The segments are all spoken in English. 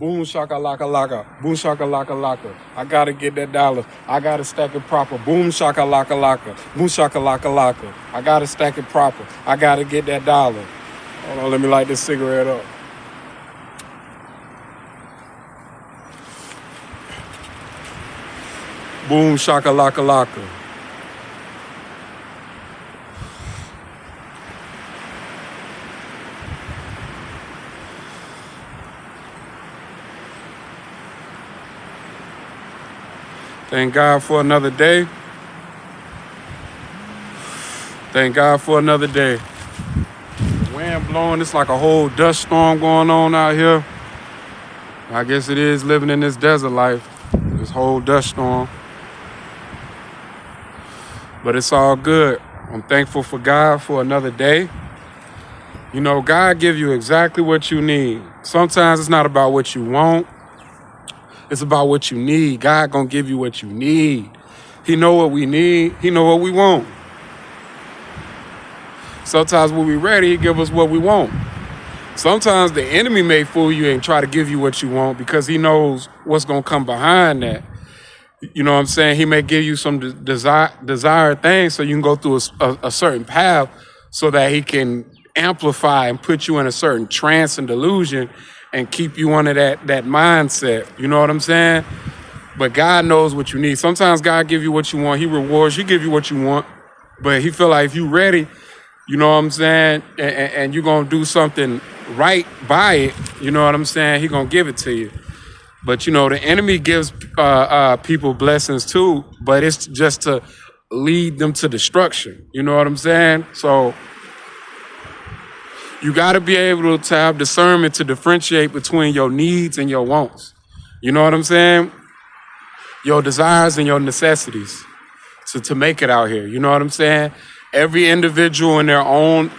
Boom shaka laka laka. Boom shaka laka laka. I gotta get that dollar. I gotta stack it proper. Boom shaka laka laka. Boom shaka laka laka. I gotta stack it proper. I gotta get that dollar. Hold on, let me light this cigarette up. Boom shaka laka laka. Thank God for another day. Thank God for another day. The wind blowing, it's like a whole dust storm going on out here. I guess it is living in this desert life, this whole dust storm. But it's all good. I'm thankful for God for another day. You know, God give you exactly what you need. Sometimes it's not about what you want. It's about what you need. God gonna give you what you need. He know what we need. He know what we want. Sometimes when we ready, he give us what we want. Sometimes the enemy may fool you and try to give you what you want because he knows what's gonna come behind that. You know what I'm saying? He may give you some desired things so you can go through a certain path so that he can amplify and put you in a certain trance and delusion and keep you under that mindset. You know what I'm saying? But God knows what you need. Sometimes God give you what you want. He rewards. He give you what you want. But he feel like if you ready, you know what I'm saying, and you're going to do something right by it, you know what I'm saying, he going to give it to you. But, you know, the enemy gives people blessings too, but it's just to lead them to destruction. You know what I'm saying? So you got to be able to have discernment to differentiate between your needs and your wants. You know what I'm saying? Your desires and your necessities to make it out here. You know what I'm saying? Every individual in their own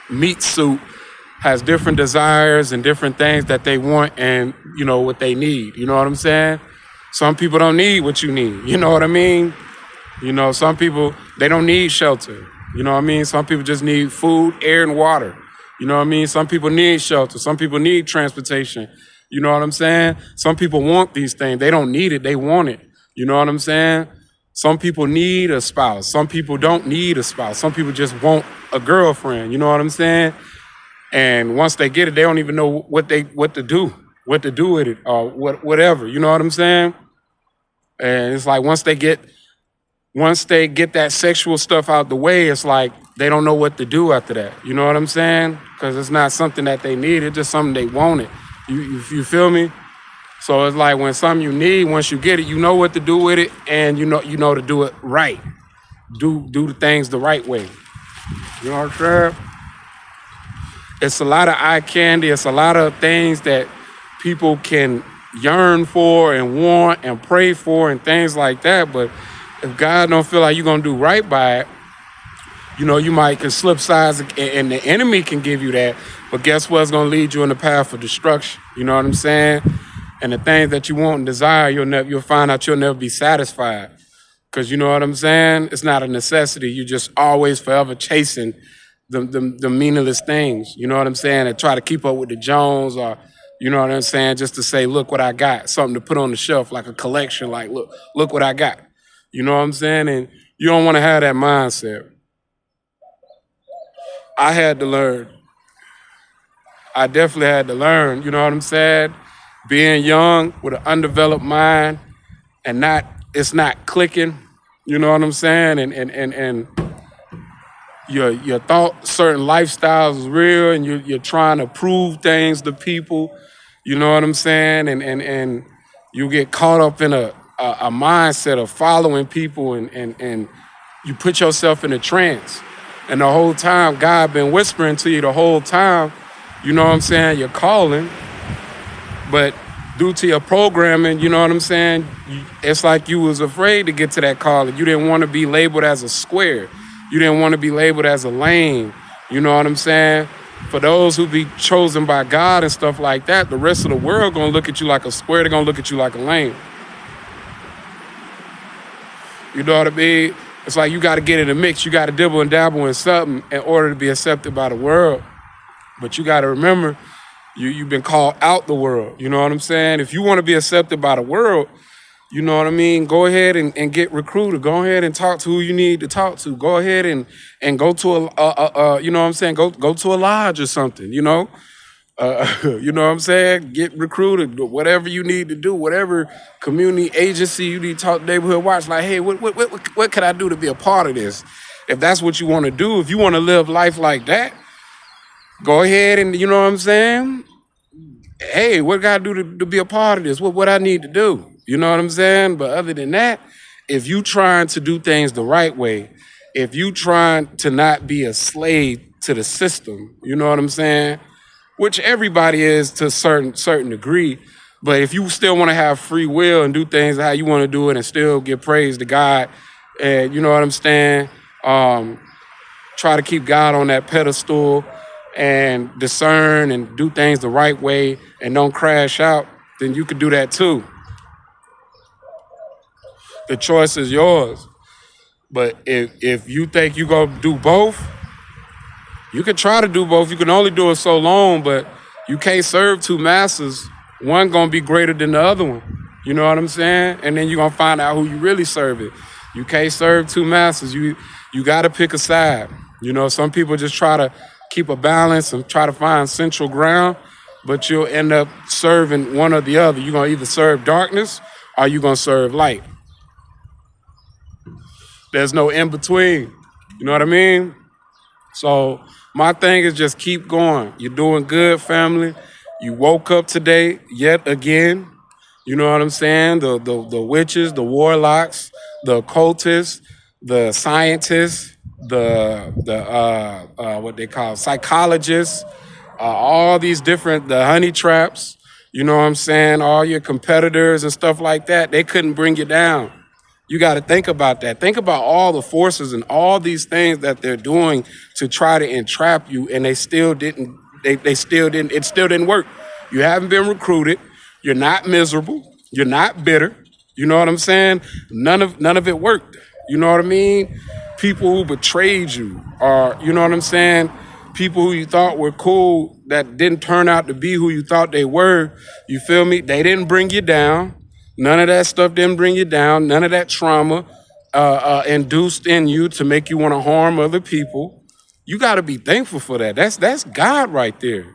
meat suit has different desires and different things that they want and, you know, what they need. You know what I'm saying? Some people don't need what you need. You know what I mean? You know, some people, they don't need shelter. You know what I mean? Some people just need food, air, and water. You know what I mean? Some people need shelter. Some people need transportation. You know what I'm saying? Some people want these things. They don't need it. They want it. You know what I'm saying? Some people need a spouse. Some people don't need a spouse. Some people just want a girlfriend. You know what I'm saying? And once they get it, they don't even know what to do with it or whatever. You know what I'm saying? And it's like once they get that sexual stuff out the way, it's like they don't know what to do after that. You know what I'm saying? Because it's not something that they need. It's just something they wanted. You feel me? So it's like when something you need, once you get it, you know what to do with it, and you know to do it right. Do the things the right way. You know what I'm saying? It's a lot of eye candy. It's a lot of things that people can yearn for and want and pray for and things like that. But if God don't feel like you're going to do right by it, you know, you might can slip sides and the enemy can give you that. But guess what's going to lead you in the path of destruction? You know what I'm saying? And the things that you want and desire, you'll find out you'll never be satisfied. Because you know what I'm saying? It's not a necessity. You're just always forever chasing the meaningless things. You know what I'm saying? And try to keep up with the Jones or, you know what I'm saying? Just to say, look what I got. Something to put on the shelf, like a collection, like, look what I got. You know what I'm saying? And you don't want to have that mindset. I had to learn. I definitely had to learn, you know what I'm saying? Being young with an undeveloped mind and it's not clicking, you know what I'm saying? And your thought, certain lifestyles is real and you're trying to prove things to people, you know what I'm saying? And you get caught up in a mindset of following people and you put yourself in a trance. And the whole time, God been whispering to you the whole time, you know what I'm saying? You're calling, but due to your programming, you know what I'm saying? It's like you was afraid to get to that calling. You didn't want to be labeled as a square. You didn't want to be labeled as a lame. You know what I'm saying? For those who be chosen by God and stuff like that, the rest of the world gonna look at you like a square. They're gonna look at you like a lame. You know what I mean? It's like you got to get in the mix. You got to dibble and dabble in something in order to be accepted by the world. But you got to remember, You've been called out the world. You know what I'm saying? If you want to be accepted by the world, you know what I mean? Go ahead and get recruited. Go ahead and talk to who you need to talk to. Go ahead and go to you know what I'm saying? Go to a lodge or something, you know? You know what I'm saying? Get recruited, whatever you need to do, whatever community agency you need to talk to neighborhood watch. Like, hey, what can I do to be a part of this? If that's what you want to do, if you want to live life like that, go ahead and, you know what I'm saying? Hey, what can I do to be a part of this? What I need to do? You know what I'm saying? But other than that, if you trying to do things the right way, if you trying to not be a slave to the system, you know what I'm saying? Which everybody is to a certain degree. But if you still want to have free will and do things how you want to do it and still give praise to God, and you know what I'm saying, try to keep God on that pedestal and discern and do things the right way and don't crash out, then you could do that too. The choice is yours. But if you think you gonna do both, you can try to do both. You can only do it so long, but you can't serve two masters. One gonna be greater than the other one. You know what I'm saying? And then you're gonna find out who you really serve it. You can't serve two masters. You gotta pick a side. You know, some people just try to keep a balance and try to find central ground, but you'll end up serving one or the other. You're gonna either serve darkness or you're gonna serve light. There's no in between. You know what I mean? So my thing is just keep going. You're doing good, family. You woke up today yet again. You know what I'm saying? The witches, the warlocks, the occultists, the scientists, the what they call psychologists, all these different, the honey traps, you know what I'm saying? All your competitors and stuff like that, they couldn't bring you down. You got to think about that. Think about all the forces and all these things that they're doing to try to entrap you, and they still didn't. They still didn't. It still didn't work. You haven't been recruited. You're not miserable. You're not bitter. You know what I'm saying? None of it worked. You know what I mean? People who betrayed you, or you know what I'm saying? People who you thought were cool that didn't turn out to be who you thought they were. You feel me? They didn't bring you down. None of that stuff didn't bring you down. None of that trauma induced in you to make you want to harm other people. You got to be thankful for that. That's God right there,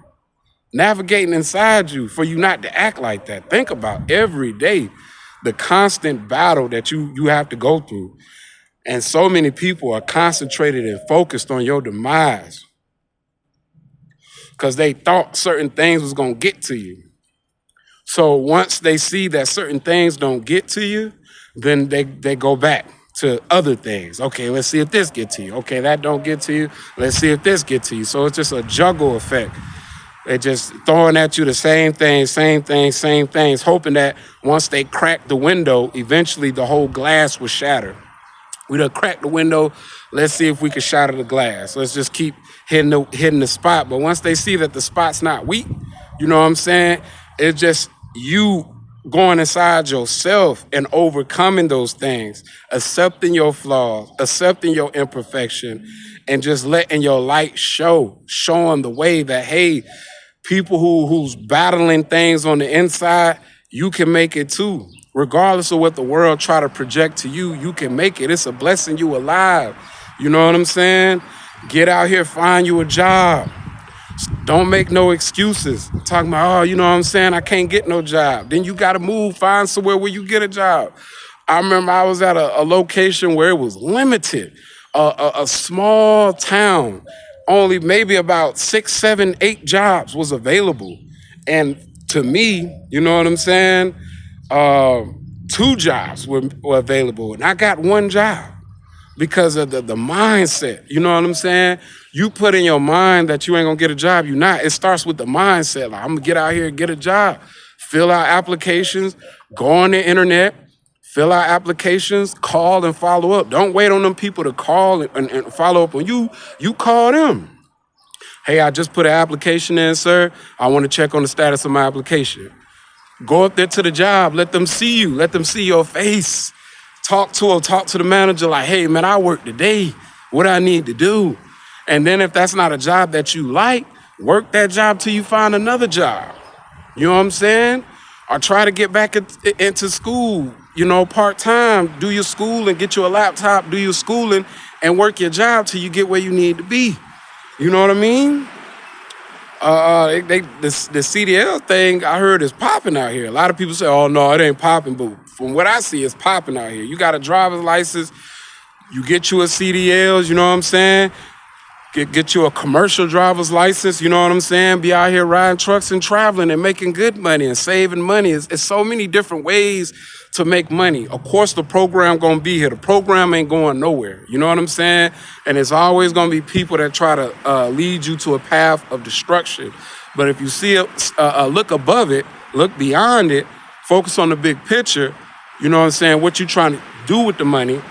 navigating inside you for you not to act like that. Think about every day the constant battle that you have to go through. And so many people are concentrated and focused on your demise because they thought certain things was going to get to you. So once they see that certain things don't get to you, then they go back to other things. Okay, let's see if this get to you. Okay, that don't get to you. Let's see if this get to you. So it's just a juggle effect. They're just throwing at you the same things, hoping that once they crack the window, eventually the whole glass will shatter. We done cracked the window. Let's see if we can shatter the glass. Let's just keep hitting the spot. But once they see that the spot's not weak, you know what I'm saying? It's just you going inside yourself and overcoming those things, accepting your flaws, accepting your imperfection, and just letting your light showing the way that, hey, people who's battling things on the inside, you can make it too. Regardless of what the world try to project to you, you can make it. It's a blessing you alive. You know what I'm saying? Get out here, find you a job. Don't make no excuses. Talking about, oh, you know what I'm saying? I can't get no job. Then you got to move, find somewhere where you get a job. I remember I was at a location where it was limited, a small town. Only maybe about 6, 7, 8 jobs was available. And to me, you know what I'm saying? 2 jobs were available. And I got 1 job because of the mindset. You know what I'm saying? You put in your mind that you ain't gonna get a job, you not. It starts with the mindset. Like, I'm gonna get out here and get a job. Fill out applications, go on the internet, fill out applications, call and follow up. Don't wait on them people to call and follow up on you. You call them. Hey, I just put an application in, sir. I want to check on the status of my application. Go up there to the job, let them see you, let them see your face. Talk to the manager like, hey, man, I work today. What I need to do? And then if that's not a job that you like, Work that job till you find another job. You know what I'm saying? Or try to get back into school, you know, part time. Do your school and get you a laptop, do your schooling and work your job till you get where you need to be. You know what I mean? The CDL thing I heard is popping out here. A lot of people say, oh no, it ain't popping, but from what I see, it's popping out here. You got a driver's license, you get you a CDLs, you know what I'm saying? Get you a commercial driver's license, you know what I'm saying? Be out here riding trucks and traveling and making good money and saving money. It's so many different ways to make money. Of course, the program gonna be here. The program ain't going nowhere. You know what I'm saying? And it's always gonna be people that try to lead you to a path of destruction. But if you see it, look above it, look beyond it, focus on the big picture, you know what I'm saying? What you trying to do with the money,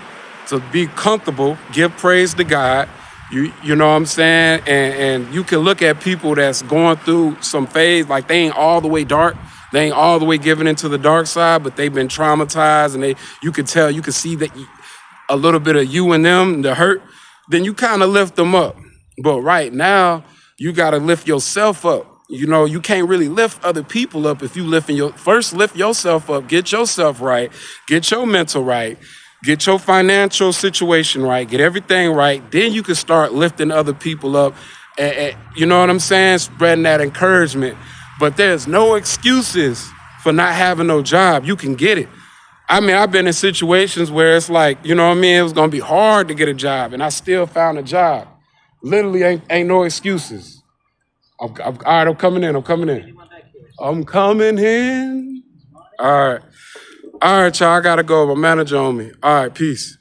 to be comfortable, give praise to God. You know what I'm saying? And you can look at people that's going through some phase, like they ain't all the way dark. They ain't all the way giving into the dark side, but they've been traumatized, and you can tell, you can see that a little bit of you in them, the hurt, then you kind of lift them up. But right now, you got to lift yourself up. You know, you can't really lift other people up if you first lift yourself up, get yourself right, get your mental right, get your financial situation right, get everything right. Then you can start lifting other people up. And you know what I'm saying? Spreading that encouragement. But there's no excuses for not having no job. You can get it. I mean, I've been in situations where it's like, you know what I mean? It was going to be hard to get a job, and I still found a job. Literally ain't no excuses. All right, I'm coming in. I'm coming in. All right. All right, y'all. I got to go. My manager on me. All right, peace.